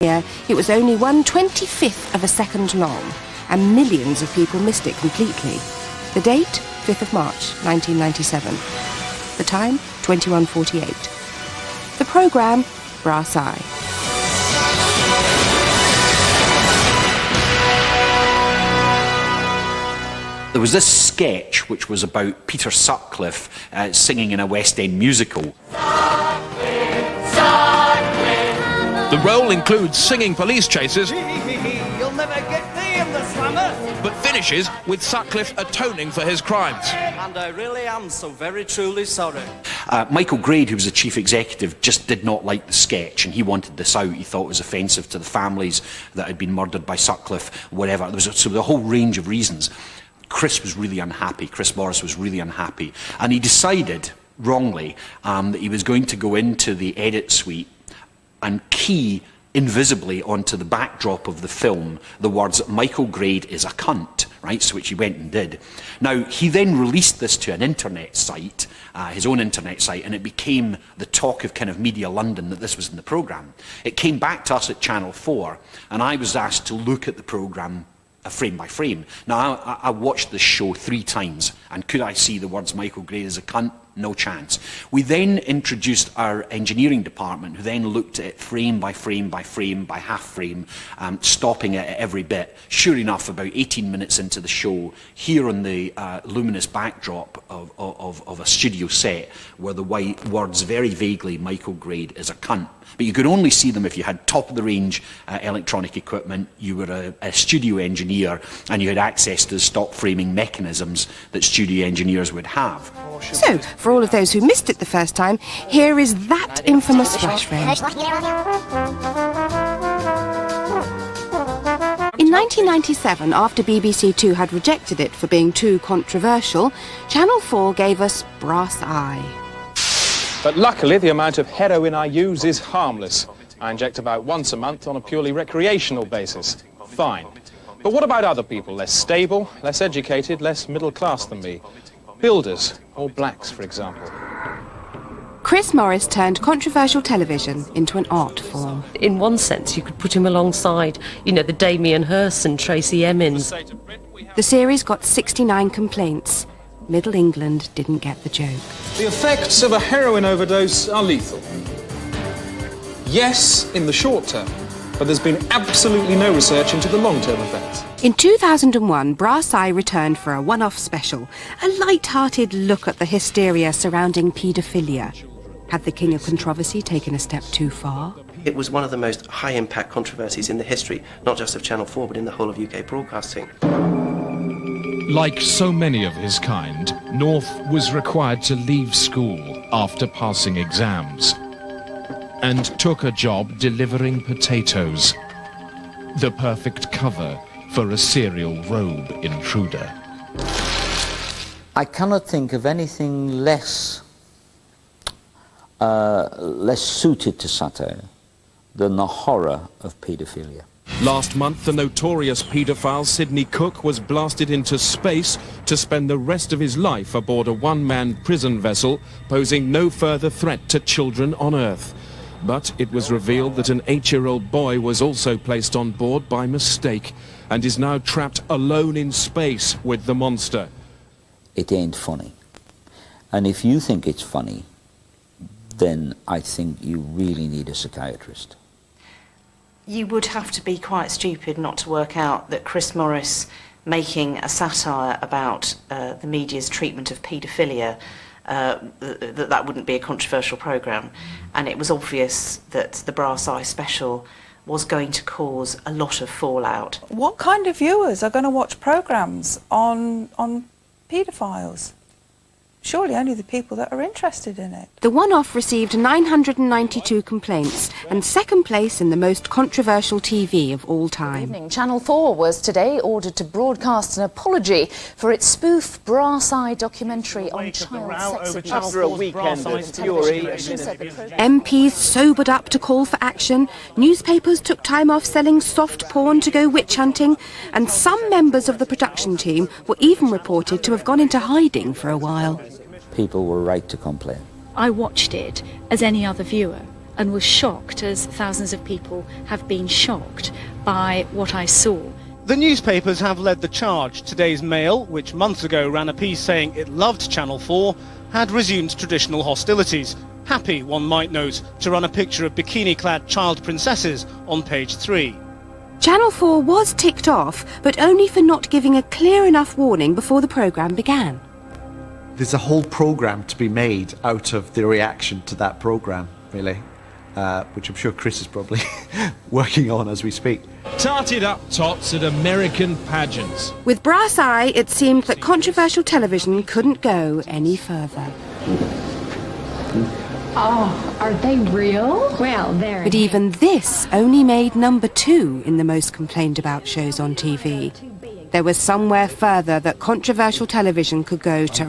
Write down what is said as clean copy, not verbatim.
It was only 1/25th of a second long, and millions of people missed it completely. The date, 5th of March, 1997. The time, 21:48. The programme, Brass Eye. There was this sketch which was about Peter Sutcliffe singing in a West End musical. The role includes singing police chases, You'll never get me in the slammer. but finishes with Sutcliffe atoning for his crimes. And I really am so very truly sorry. Michael Grade, who was the chief executive, just did not like the sketch, and he wanted this out. He thought it was offensive to the families that had been murdered by Sutcliffe, whatever. There was a whole range of reasons. Chris was really unhappy. Chris Morris was really unhappy. And he decided, wrongly, that he was going to go into the edit suite and key invisibly onto the backdrop of the film the words Michael Grade is a cunt, right? So which he went and did. Now, he then released this to an internet site, his own internet site, and it became the talk of kind of Media London that this was in the programme. It came back to us at Channel 4, and I was asked to look at the programme frame by frame. Now, I watched this show 3 times, and could I see the words Michael Grade is a cunt? No chance. We then introduced our engineering department, who then looked at it frame by frame by frame by half frame, stopping it at every bit. Sure enough, about 18 minutes into the show, here on the luminous backdrop of a studio set were the white words very vaguely, Michael Grade is a cunt. But you could only see them if you had top-of-the-range electronic equipment, you were a studio engineer, and you had access to the stock framing mechanisms that studio engineers would have. So, for all of those who missed it the first time, here is that infamous flash frame. In 1997, after BBC Two had rejected it for being too controversial, Channel 4 gave us Brass Eye. But luckily, the amount of heroin I use is harmless. I inject about once a month on a purely recreational basis. Fine. But what about other people, less stable, less educated, less middle class than me? Builders, or blacks, for example. Chris Morris turned controversial television into an art form. In one sense, you could put him alongside, you know, the Damien Hirst and Tracy Emin's. The series got 69 complaints. Middle England didn't get the joke. The effects of a heroin overdose are lethal. Yes, in the short term, but there's been absolutely no research into the long-term effects. In 2001, Brass Eye returned for a one-off special, a light-hearted look at the hysteria surrounding paedophilia. Had the king of controversy taken a step too far? It was one of the most high-impact controversies in the history, not just of Channel 4, but in the whole of UK broadcasting. Like so many of his kind, North was required to leave school after passing exams and took a job delivering potatoes, the perfect cover for a serial robe intruder. I cannot think of anything less suited to satire than the horror of paedophilia. Last month, the notorious paedophile Sidney Cook was blasted into space to spend the rest of his life aboard a one-man prison vessel, posing no further threat to children on Earth. But it was revealed that an 8-year-old boy was also placed on board by mistake and is now trapped alone in space with the monster. It ain't funny. And if you think it's funny, then I think you really need a psychiatrist. You would have to be quite stupid not to work out that Chris Morris making a satire about the media's treatment of paedophilia, that wouldn't be a controversial programme. And it was obvious that the Brass Eye special was going to cause a lot of fallout. What kind of viewers are going to watch programmes on paedophiles? Surely only the people that are interested in it. The one-off received 992 complaints and second place in the most controversial TV of all time. Channel 4 was today ordered to broadcast an apology for its spoof Brass Eye documentary on child sex abuse. After a weekend of fury, MPs sobered up to call for action, newspapers took time off selling soft porn to go witch hunting, and some members of the production team were even reported to have gone into hiding for a while. People were right to complain. I watched it as any other viewer. and was shocked, as thousands of people have been shocked by what I saw. The newspapers have led the charge. Today's Mail, which months ago ran a piece saying it loved Channel 4, had resumed traditional hostilities. Happy, one might note, to run a picture of bikini-clad child princesses on page 3. Channel 4 was ticked off, but only for not giving a clear enough warning before the programme began. There's a whole programme to be made out of the reaction to that programme, really, which I'm sure Chris is probably working on as we speak. Tarted up tots at American pageants. With Brass Eye, it seemed that controversial television couldn't go any further. Oh, are they real? Well, there. But even this only made number 2 in the most complained about shows on TV. There was somewhere further that controversial television could go to